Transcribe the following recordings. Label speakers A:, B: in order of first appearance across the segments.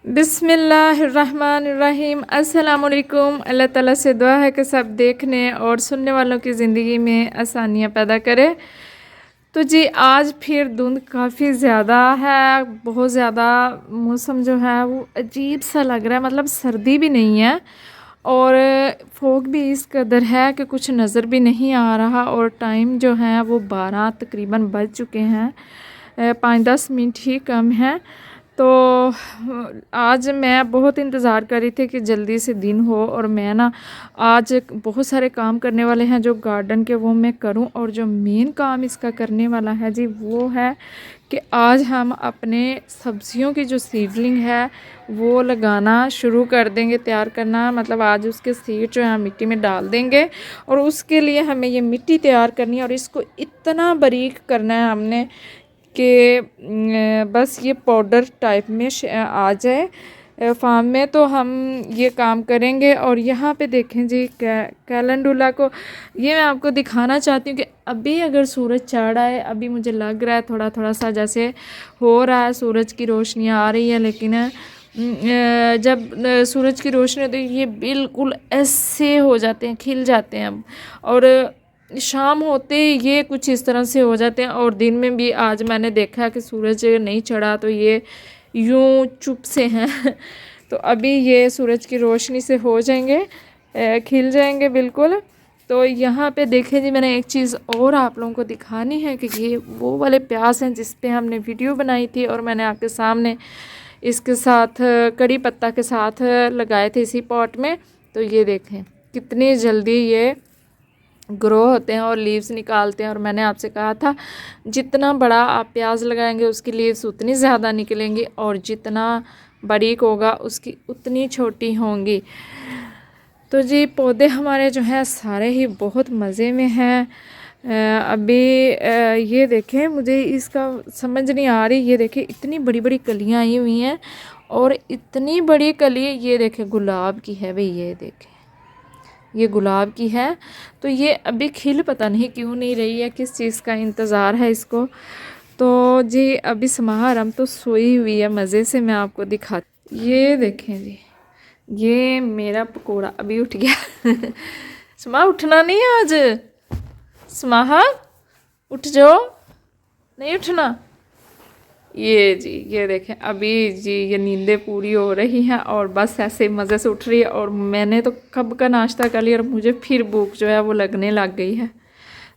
A: बिस्मिल्लाहिर्रहमानिर्रहीम। अस्सलाम वालेकुम। अल्लाह ताला से दुआ है कि सब देखने और सुनने वालों की ज़िंदगी में आसानियाँ पैदा करे। तो जी आज फिर धुंध काफ़ी ज़्यादा है, बहुत ज़्यादा मौसम जो है वो अजीब सा लग रहा है, मतलब सर्दी भी नहीं है और फॉग भी इस कदर है कि कुछ नज़र भी नहीं आ रहा। और टाइम जो है वो 12 तकरीबन बज चुके हैं, 5-10 मिनट ही कम हैं। तो आज मैं बहुत इंतज़ार कर रही थी कि जल्दी से दिन हो और मैं ना आज बहुत सारे काम करने वाले हैं जो गार्डन के, वो मैं करूं। और जो मेन काम इसका करने वाला है जी वो है कि आज हम अपने सब्जियों की जो सीडलिंग है वो लगाना शुरू कर देंगे, तैयार करना। मतलब आज उसके सीड जो है मिट्टी में डाल देंगे और उसके लिए हमें ये मिट्टी तैयार करनी है और इसको इतना बारीक करना है हमने कि बस ये पाउडर टाइप में आ जाए फार्म में। तो हम ये काम करेंगे। और यहाँ पे देखें जी कैलेंडुला को, ये मैं आपको दिखाना चाहती हूँ कि अभी अगर सूरज चढ़ा है, अभी मुझे लग रहा है थोड़ा थोड़ा सा जैसे हो रहा है, सूरज की रोशनी आ रही है। लेकिन जब सूरज की रोशनी तो ये बिल्कुल ऐसे हो जाते हैं, खिल जाते हैं। और शाम होते ये कुछ इस तरह से हो जाते हैं। और दिन में भी आज मैंने देखा कि सूरज नहीं चढ़ा तो ये यूं चुप से हैं तो अभी ये सूरज की रोशनी से हो जाएंगे, खिल जाएंगे बिल्कुल। तो यहाँ पे देखें जी, मैंने एक चीज़ और आप लोगों को दिखानी है कि ये वो वाले प्याज हैं जिस पे हमने वीडियो बनाई थी और मैंने आपके सामने इसके साथ कड़ी पत्ता के साथ लगाए थे इसी पॉट में। तो ये देखें कितनी जल्दी ये ग्रो होते हैं और लीव्स निकालते हैं। और मैंने आपसे कहा था जितना बड़ा आप प्याज लगाएंगे उसकी लीव्स उतनी ज़्यादा निकलेंगी और जितना बारीक होगा उसकी उतनी छोटी होंगी। तो जी पौधे हमारे जो हैं सारे ही बहुत मज़े में हैं। अभी ये देखें, मुझे इसका समझ नहीं आ रही। ये देखें इतनी बड़ी बड़ी कलियाँ आई हुई हैं और इतनी बड़ी कली ये देखें गुलाब की है भाई, ये देखें ये गुलाब की है। तो ये अभी खिल पता नहीं क्यों नहीं रही है, किस चीज़ का इंतज़ार है इसको। तो जी अभी समाहरम तो सोई हुई है मज़े से, मैं आपको दिखाती। ये देखें जी, ये मेरा पकोड़ा अभी उठ गया समा उठना नहीं है आज, समाहा उठ जाओ, नहीं उठना। ये जी ये देखें अभी जी ये नींदें पूरी हो रही हैं और बस ऐसे मज़े से उठ रही है। और मैंने तो कब का नाश्ता कर लिया और मुझे फिर भूख जो है वो लगने लग गई है।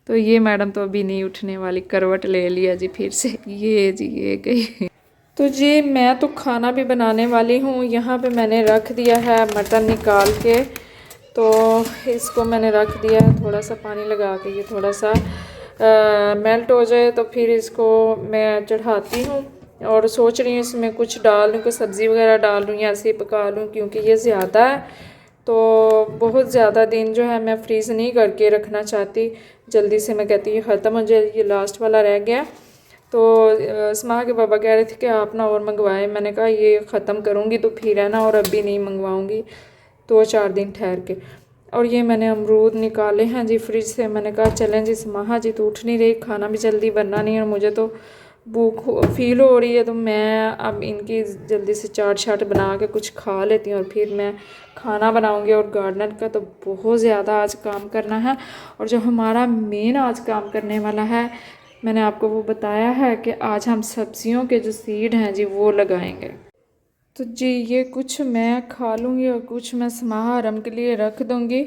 A: तो ये मैडम तो अभी नहीं उठने वाली, करवट ले लिया जी फिर से। ये जी ये गई। तो जी मैं तो खाना भी बनाने वाली हूँ। यहाँ पे मैंने रख दिया है मटन निकाल के, तो इसको मैंने रख दिया है थोड़ा सा पानी लगा के, ये थोड़ा सा मेल्ट हो जाए तो फिर इसको मैं चढ़ाती हूँ। और सोच रही हूँ इसमें कुछ डाल दूँ, कुछ सब्ज़ी वगैरह डाल दूँ या ऐसे ही पका लूँ, क्योंकि ये ज़्यादा है तो बहुत ज़्यादा दिन जो है मैं फ्रीज़ नहीं करके रखना चाहती। जल्दी से मैं कहती हूँ ख़त्म हो जाए, ये लास्ट वाला रह गया। तो स्मा के पापा कह रहे थे कि आप ना और मंगवाए। मैंने कहा ये ख़त्म करूँगी तो फिर है ना, और अभी नहीं मंगवाऊँगी, 2-4 दिन ठहर के। और ये मैंने अमरूद निकाले हैं जी फ्रिज से। मैंने कहा चलें जी समाहा जी तो उठ नहीं रही, खाना भी जल्दी बनना नहीं और मुझे तो भूख फील हो रही है। तो मैं अब इनकी जल्दी से चाट शाट बना के कुछ खा लेती हूँ और फिर मैं खाना बनाऊँगी। और गार्डन का तो बहुत ज़्यादा आज काम करना है। और जो हमारा मेन आज काम करने वाला है, मैंने आपको वो बताया है कि आज हम सब्जियों के जो सीड हैं जी वो लगाएंगे। तो जी ये कुछ मैं खा लूँगी और कुछ मैं समाहरम के लिए रख दूँगी।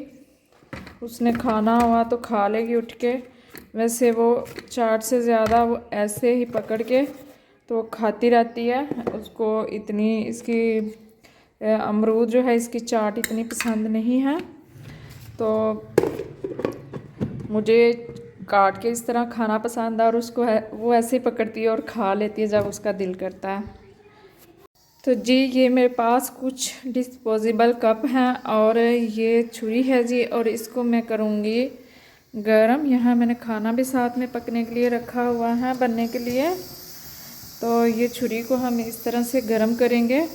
A: उसने खाना हुआ तो खा लेगी उठ के। वैसे वो चाट से ज़्यादा वो ऐसे ही पकड़ के तो खाती रहती है। उसको इतनी इसकी अमरूद जो है इसकी चाट इतनी पसंद नहीं है, तो मुझे काट के इस तरह खाना पसंद है और उसको है वो ऐसे ही पकड़ती है और खा लेती है जब उसका दिल करता है। तो जी ये मेरे पास कुछ डिस्पोजेबल कप हैं और ये छुरी है जी, और इसको मैं करूँगी गरम। यहाँ मैंने खाना भी साथ में पकने के लिए रखा हुआ है, बनने के लिए। तो ये छुरी को हम इस तरह से गरम करेंगे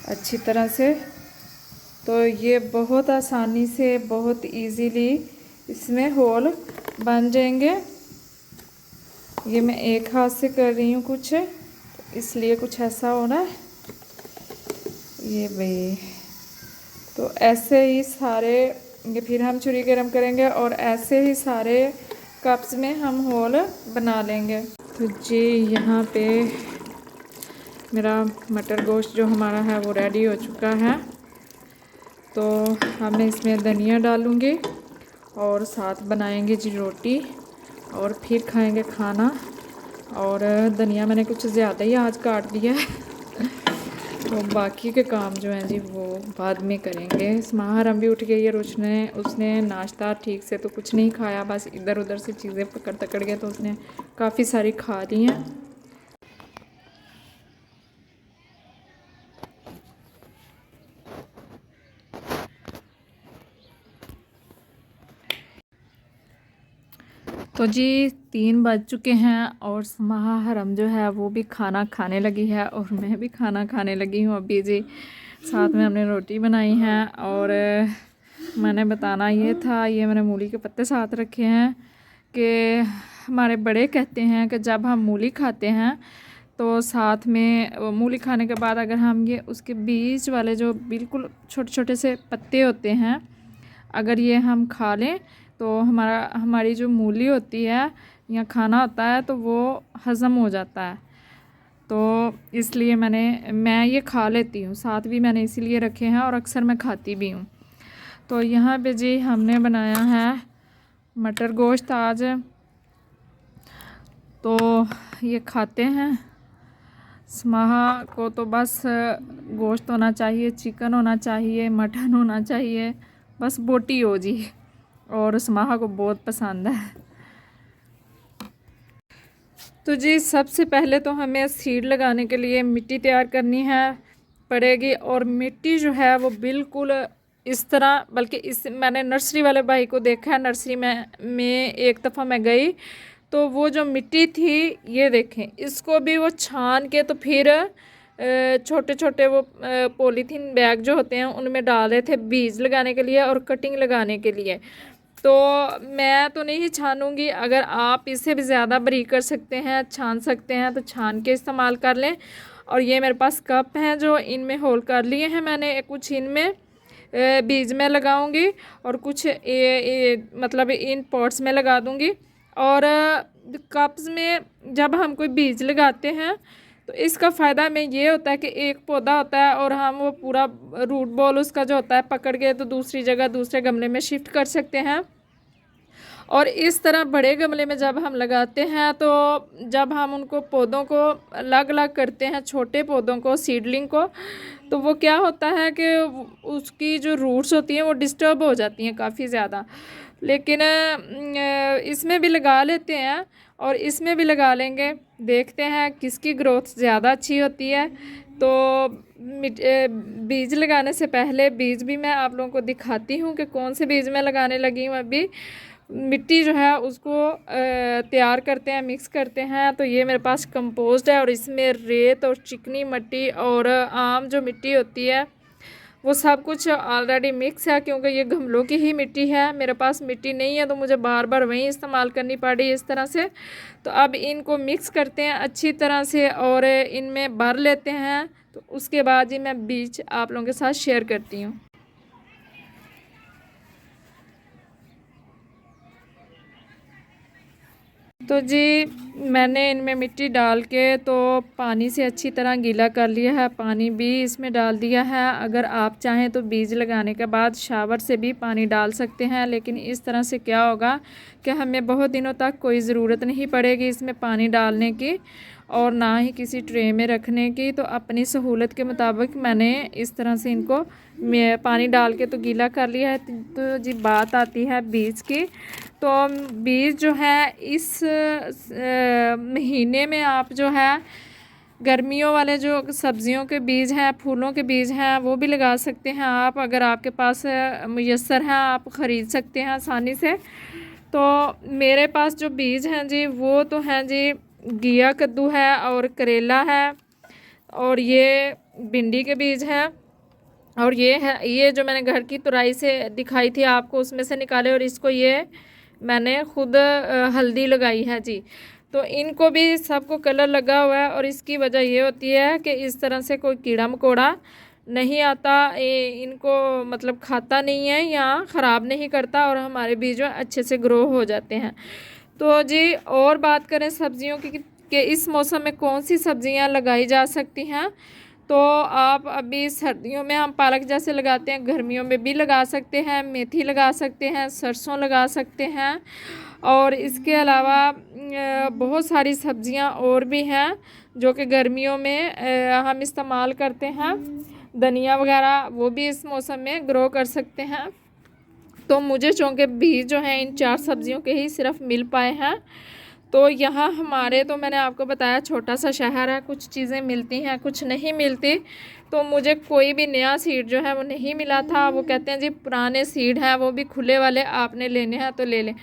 A: अच्छी तरह से। तो ये बहुत आसानी से, बहुत इजीली इसमें होल बन जाएंगे। ये मैं एक हाथ से कर रही हूँ कुछ, इसलिए कुछ ऐसा हो रहा है। ये भाई तो ऐसे ही सारे, ये फिर हम छुरी गरम करेंगे और ऐसे ही सारे कप्स में हम होल बना लेंगे। तो जी यहाँ पे मेरा मटर गोश्त जो हमारा है वो रेडी हो चुका है। तो अब मैं इसमें धनिया डालूँगी और साथ बनाएंगे जी रोटी और फिर खाएंगे खाना। और धनिया मैंने कुछ ज़्यादा ही आज काट दिया है तो बाकी के काम जो हैं जी वो बाद में करेंगे। समाहरम भी उठ गई है और उसने नाश्ता ठीक से तो कुछ नहीं खाया, बस इधर उधर से चीज़ें पकड़ तकड़ गए तो उसने काफ़ी सारी खा ली हैं। तो जी 3 बज चुके हैं और समाहरम जो है वो भी खाना खाने लगी है और मैं भी खाना खाने लगी हूँ अभी जी। साथ में हमने रोटी बनाई है और मैंने बताना ये था, ये मैंने मूली के पत्ते साथ रखे हैं कि हमारे बड़े कहते हैं कि जब हम मूली खाते हैं तो साथ में मूली खाने के बाद अगर हम ये उसके बीच वाले जो बिल्कुल छोटे छोटे से पत्ते होते हैं अगर ये हम खा लें तो हमारी जो मूली होती है या खाना होता है तो वो हज़म हो जाता है। तो इसलिए मैं ये खा लेती हूँ, साथ भी मैंने इसीलिए रखे हैं और अक्सर मैं खाती भी हूँ। तो यहाँ पे जी हमने बनाया है मटर गोश्त आज। तो ये खाते हैं। समाहा को तो बस गोश्त होना चाहिए, चिकन होना चाहिए, मटन होना चाहिए, बस बोटी हो जी। और समाहा को बहुत पसंद है। तो जी सबसे पहले तो हमें सीड लगाने के लिए मिट्टी तैयार करनी है पड़ेगी। और मिट्टी जो है वो बिल्कुल इस तरह, बल्कि इस मैंने नर्सरी वाले भाई को देखा है, नर्सरी में एक दफ़ा मैं गई तो वो जो मिट्टी थी ये देखें, इसको भी वो छान के तो फिर छोटे छोटे वो पॉलीथीन बैग जो होते हैं उनमें डाल रहे थे बीज लगाने के लिए और कटिंग लगाने के लिए। तो मैं तो नहीं छानूंगी, अगर आप इससे भी ज़्यादा बारीक कर सकते हैं, छान सकते हैं तो छान के इस्तेमाल कर लें। और ये मेरे पास कप हैं जो इनमें होल कर लिए हैं मैंने, कुछ इनमें बीज में लगाऊंगी और कुछ मतलब इन पॉट्स में लगा दूंगी। और कप्स में जब हम कोई बीज लगाते हैं तो इसका फ़ायदा में ये होता है कि एक पौधा होता है और हम वो पूरा रूट बॉल उसका जो होता है पकड़ के तो दूसरी जगह दूसरे गमले में शिफ्ट कर सकते हैं। और इस तरह बड़े गमले में जब हम लगाते हैं तो जब हम उनको पौधों को अलग अलग करते हैं, छोटे पौधों को, सीडलिंग को, तो वो क्या होता है कि उसकी जो रूट्स होती हैं वो डिस्टर्ब हो जाती हैं काफ़ी ज़्यादा। लेकिन इसमें भी लगा लेते हैं और इसमें भी लगा लेंगे, देखते हैं किसकी ग्रोथ ज़्यादा अच्छी होती है। तो बीज लगाने से पहले बीज भी मैं आप लोगों को दिखाती हूँ कि कौन से बीज मैं लगाने लगी हूँ अभी। मिट्टी जो है उसको तैयार करते हैं, मिक्स करते हैं। तो ये मेरे पास कंपोस्ट है और इसमें रेत और चिकनी मिट्टी और आम जो मिट्टी होती है वो सब कुछ ऑलरेडी मिक्स है, क्योंकि ये गमलों की ही मिट्टी है, मेरे पास मिट्टी नहीं है तो मुझे बार बार वही इस्तेमाल करनी पड़ी इस तरह से। तो अब इनको मिक्स करते हैं अच्छी तरह से और इनमें भर लेते हैं। तो उसके बाद ही मैं बीज आप लोगों के साथ शेयर करती हूँ। तो जी मैंने इनमें मिट्टी डाल के तो पानी से अच्छी तरह गीला कर लिया है, पानी भी इसमें डाल दिया है। अगर आप चाहें तो बीज लगाने के बाद शावर से भी पानी डाल सकते हैं, लेकिन इस तरह से क्या होगा कि हमें बहुत दिनों तक कोई ज़रूरत नहीं पड़ेगी इसमें पानी डालने की और ना ही किसी ट्रे में रखने की। तो अपनी सहूलत के मुताबिक मैंने इस तरह से इनको पानी डाल के तो गीला कर लिया है। तो जी बात आती है बीज की। तो बीज जो है इस महीने में आप जो है गर्मियों वाले जो सब्जियों के बीज हैं, फूलों के बीज हैं, वो भी लगा सकते हैं आप। अगर आपके पास मुयस्सर हैं आप ख़रीद सकते हैं आसानी से। तो मेरे पास जो बीज हैं जी वो तो हैं जी घिया कद्दू है और करेला है और ये भिंडी के बीज हैं और ये है, ये जो मैंने घर की तुराई से दिखाई थी आपको उसमें से निकाले और इसको ये मैंने खुद हल्दी लगाई है जी। तो इनको भी सबको कलर लगा हुआ है और इसकी वजह ये होती है कि इस तरह से कोई कीड़ा मकोड़ा नहीं आता, इनको मतलब खाता नहीं है या ख़राब नहीं करता और हमारे बीज जो अच्छे से ग्रो हो जाते हैं। तो जी और बात करें सब्जियों की कि इस मौसम में कौन सी सब्जियां लगाई जा सकती हैं, तो आप अभी सर्दियों में हम पालक जैसे लगाते हैं, गर्मियों में भी लगा सकते हैं, मेथी लगा सकते हैं, सरसों लगा सकते हैं और इसके अलावा बहुत सारी सब्जियां और भी हैं जो कि गर्मियों में हम इस्तेमाल करते हैं। धनिया वगैरह वो भी इस मौसम में ग्रो कर सकते हैं। तो मुझे चूँकि बीज जो हैं इन 4 सब्जियों के ही सिर्फ मिल पाए हैं, तो यहाँ हमारे तो मैंने आपको बताया छोटा सा शहर है, कुछ चीज़ें मिलती हैं कुछ नहीं मिलती। तो मुझे कोई भी नया सीड जो है वो नहीं मिला था। वो कहते हैं जी पुराने सीड हैं वो भी खुले वाले, आपने लेने हैं तो ले लें।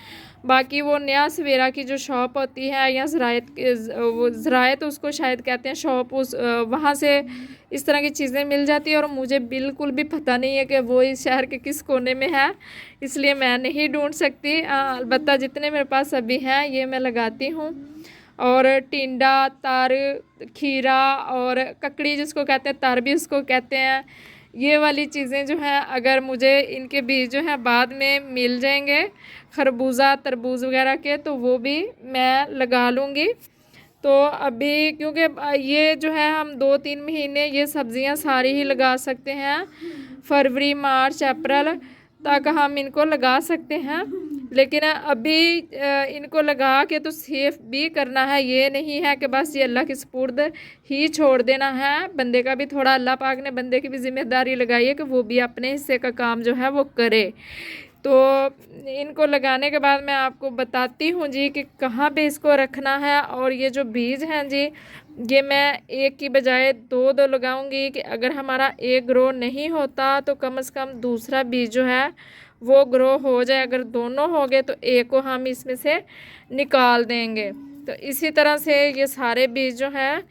A: बाकी वो नया सवेरा की जो शॉप होती है या ज़रायत उसको शायद कहते हैं शॉप, उस वहाँ से इस तरह की चीज़ें मिल जाती है और मुझे बिल्कुल भी पता नहीं है कि वो इस शहर के किस कोने में है, इसलिए मैं नहीं ढूंढ सकती। अलबत्ता जितने मेरे पास अभी हैं ये मैं लगाती हूँ। और टिंडा, तार, खीरा और ककड़ी जिसको कहते हैं, तार भी उसको कहते हैं, ये वाली चीज़ें जो हैं अगर मुझे इनके बीज जो हैं बाद में मिल जाएंगे, खरबूजा तरबूज वगैरह के, तो वो भी मैं लगा लूँगी। तो अभी क्योंकि ये जो है हम 2-3 महीने ये सब्ज़ियां सारी ही लगा सकते हैं, फरवरी मार्च अप्रैल तक हम इनको लगा सकते हैं। लेकिन अभी इनको लगा के तो सेफ भी करना है, ये नहीं है कि बस ये अल्लाह के सुपुर्द ही छोड़ देना है। बंदे का भी थोड़ा, अल्लाह पाक ने बंदे की भी जिम्मेदारी लगाई है कि वो भी अपने हिस्से का काम जो है वो करे। तो इनको लगाने के बाद मैं आपको बताती हूँ जी कि कहाँ पे इसको रखना है। और ये जो बीज हैं जी, ये मैं एक की बजाय 2-2 लगाऊंगी कि अगर हमारा एक ग्रो नहीं होता तो कम से कम दूसरा बीज जो है वो ग्रो हो जाए। अगर दोनों हो गए तो एक को हम इसमें से निकाल देंगे। तो इसी तरह से ये सारे बीज जो हैं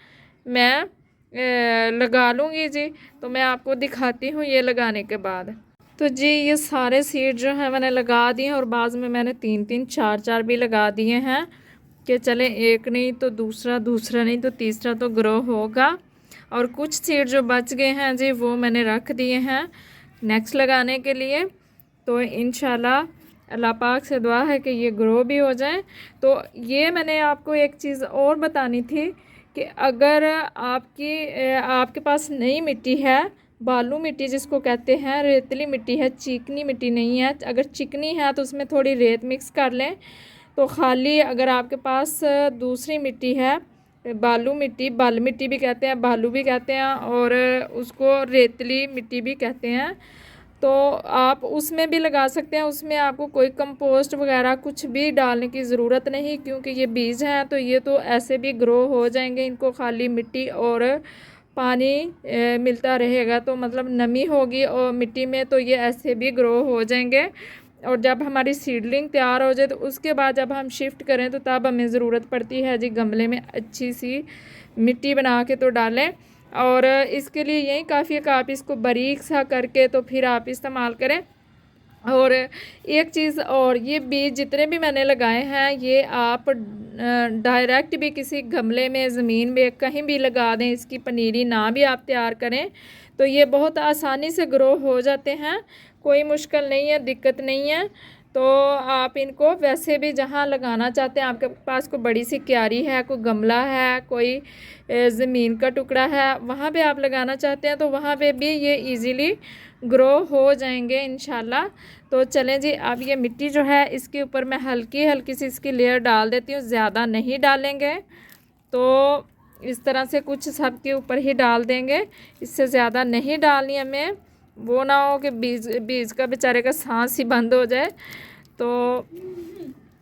A: मैं लगा लूँगी जी। तो मैं आपको दिखाती हूँ ये लगाने के बाद। तो जी ये सारे सीड जो हैं मैंने लगा दिए और बाद में मैंने 3-3 4-4 भी लगा दिए हैं कि चले एक नहीं तो दूसरा, दूसरा नहीं तो तीसरा तो ग्रो होगा। और कुछ सीड जो बच गए हैं जी वो मैंने रख दिए हैं नेक्स्ट लगाने के लिए। तो इंशाल्लाह अल्लाह पाक से दुआ है कि ये ग्रो भी हो जाए। तो ये मैंने आपको एक चीज़ और बतानी थी कि अगर आपके पास नई मिट्टी है, बालू मिट्टी जिसको कहते हैं, रेतली मिट्टी है, चिकनी मिट्टी नहीं है, अगर चिकनी है तो उसमें थोड़ी रेत मिक्स कर लें। तो खाली अगर आपके पास दूसरी मिट्टी है, बालू मिट्टी, बाल मिट्टी भी कहते हैं, बालू भी कहते हैं और उसको रेतली मिट्टी भी कहते हैं, तो आप उसमें भी लगा सकते हैं। उसमें आपको कोई कंपोस्ट वगैरह कुछ भी डालने की ज़रूरत नहीं, क्योंकि ये बीज हैं तो ये तो ऐसे भी ग्रो हो जाएंगे। इनको खाली मिट्टी और पानी मिलता रहेगा, तो मतलब नमी होगी और मिट्टी में, तो ये ऐसे भी ग्रो हो जाएंगे। और जब हमारी सीडलिंग तैयार हो जाए तो उसके बाद जब हम शिफ्ट करें तो तब हमें ज़रूरत पड़ती है जी गमले में अच्छी सी मिट्टी बना के तो डालें। और इसके लिए यही काफ़ी है कि आप इसको बारीक सा करके तो फिर आप इस्तेमाल करें। और एक चीज़ और, ये बीज जितने भी मैंने लगाए हैं ये आप डायरेक्ट भी किसी गमले में, ज़मीन में कहीं भी लगा दें, इसकी पनीरी ना भी आप तैयार करें तो ये बहुत आसानी से ग्रो हो जाते हैं। कोई मुश्किल नहीं है, दिक्कत नहीं है। तो आप इनको वैसे भी जहाँ लगाना चाहते हैं, आपके पास कोई बड़ी सी क्यारी है, कोई गमला है, कोई ज़मीन का टुकड़ा है, वहाँ पे आप लगाना चाहते हैं तो वहाँ पे भी ये इजीली ग्रो हो जाएंगे इंशाल्लाह। तो चलें जी, अब ये मिट्टी जो है इसके ऊपर मैं हल्की हल्की सी इसकी लेयर डाल देती हूँ, ज़्यादा नहीं डालेंगे। तो इस तरह से कुछ सब के ऊपर ही डाल देंगे, इससे ज़्यादा नहीं डालनी हमें, वो ना हो कि बीज का बेचारे का सांस ही बंद हो जाए। तो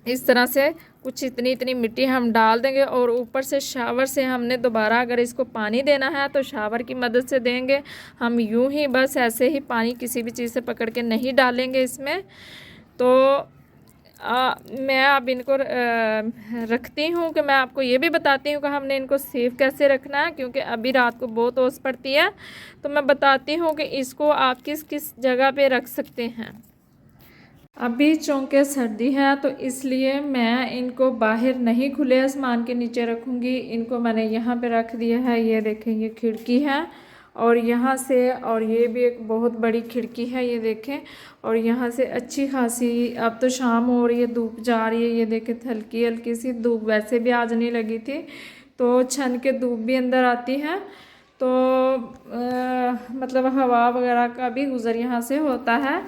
A: इस तरह से कुछ इतनी इतनी मिट्टी हम डाल देंगे और ऊपर से शावर से हमने दोबारा अगर इसको पानी देना है तो शावर की मदद से देंगे। हम यूं ही बस ऐसे ही पानी किसी भी चीज़ से पकड़ के नहीं डालेंगे इसमें। तो मैं अब इनको रखती हूँ कि मैं आपको ये भी बताती हूँ कि हमने इनको सेफ कैसे रखना है, क्योंकि अभी रात को बहुत ओस पड़ती है। तो मैं बताती हूँ कि इसको आप किस किस जगह पे रख सकते हैं। अभी चूँकि सर्दी है तो इसलिए मैं इनको बाहर नहीं खुले आसमान के नीचे रखूँगी। इनको मैंने यहाँ पे रख दिया है। ये देखें, ये खिड़की है और यहाँ से, और ये भी एक बहुत बड़ी खिड़की है, ये देखें। और यहाँ से अच्छी खासी, अब तो शाम हो रही है, धूप जा रही है, ये देखें हल्की हल्की सी धूप वैसे भी आज नहीं लगी थी, तो छन के धूप भी अंदर आती है, तो मतलब हवा वगैरह का भी गुज़र यहाँ से होता है।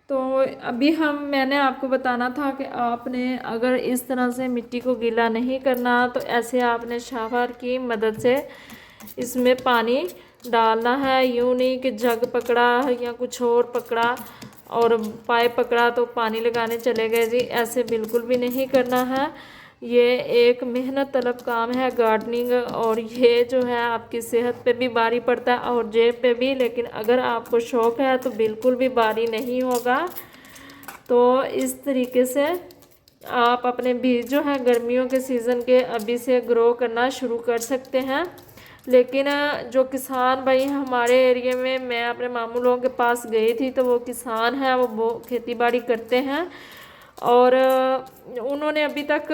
A: तो अभी मैंने आपको बताना था कि आपने अगर इस तरह से मिट्टी को गीला नहीं करना तो ऐसे आपने शावर की मदद से इसमें पानी डालना है। यूँ नहीं कि जग पकड़ा या कुछ और पकड़ा और पाइप पकड़ा तो पानी लगाने चले गए जी, ऐसे बिल्कुल भी नहीं करना है। ये एक मेहनत तलब काम है गार्डनिंग, और ये जो है आपकी सेहत पे भी भारी पड़ता है और जेब पे भी, लेकिन अगर आपको शौक़ है तो बिल्कुल भी भारी नहीं होगा। तो इस तरीके से आप अपने बीज जो है गर्मियों के सीज़न के अभी से ग्रो करना शुरू कर सकते हैं। लेकिन जो किसान भाई हमारे एरिया में, मैं अपने मामू लोगों के पास गई थी तो वो किसान हैं, वो खेती बाड़ी करते हैं और उन्होंने अभी तक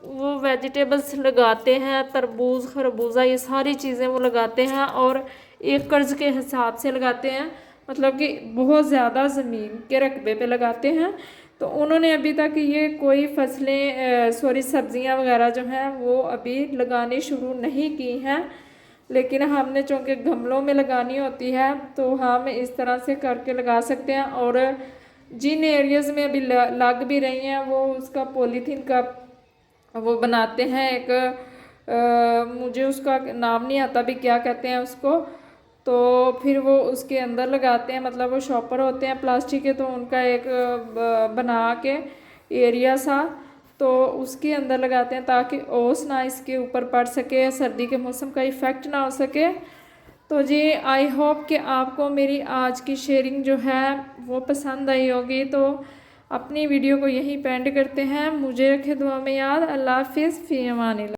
A: वो वेजिटेबल्स लगाते हैं, तरबूज खरबूजा ये सारी चीज़ें वो लगाते हैं और एक कर्ज के हिसाब से लगाते हैं, मतलब कि बहुत ज़्यादा ज़मीन के रकबे पे लगाते हैं। तो उन्होंने अभी तक ये कोई फसलें सब्जियां वगैरह जो हैं वो अभी लगानी शुरू नहीं की हैं, लेकिन हमने चूँकि गमलों में लगानी होती है तो हम इस तरह से करके लगा सकते हैं। और जिन एरियाज़ में अभी लग भी रही हैं वो उसका पॉलीथीन का वो बनाते हैं एक, मुझे उसका नाम नहीं आता भी क्या कहते हैं उसको, तो फिर वो उसके अंदर लगाते हैं, मतलब वो शॉपर होते हैं प्लास्टिक के, तो उनका एक बना के एरिया सा, तो उसके अंदर लगाते हैं ताकि ओस ना इसके ऊपर पड़ सके, सर्दी के मौसम का इफ़ेक्ट ना हो सके। तो जी आई होप कि आपको मेरी आज की शेयरिंग जो है वो पसंद आई होगी। तो अपनी वीडियो को यहीं पे एंड करते हैं। मुझे रखे दुआ में याद। अल्लाह हाफिज़, फ़ी अमानिल्लाह।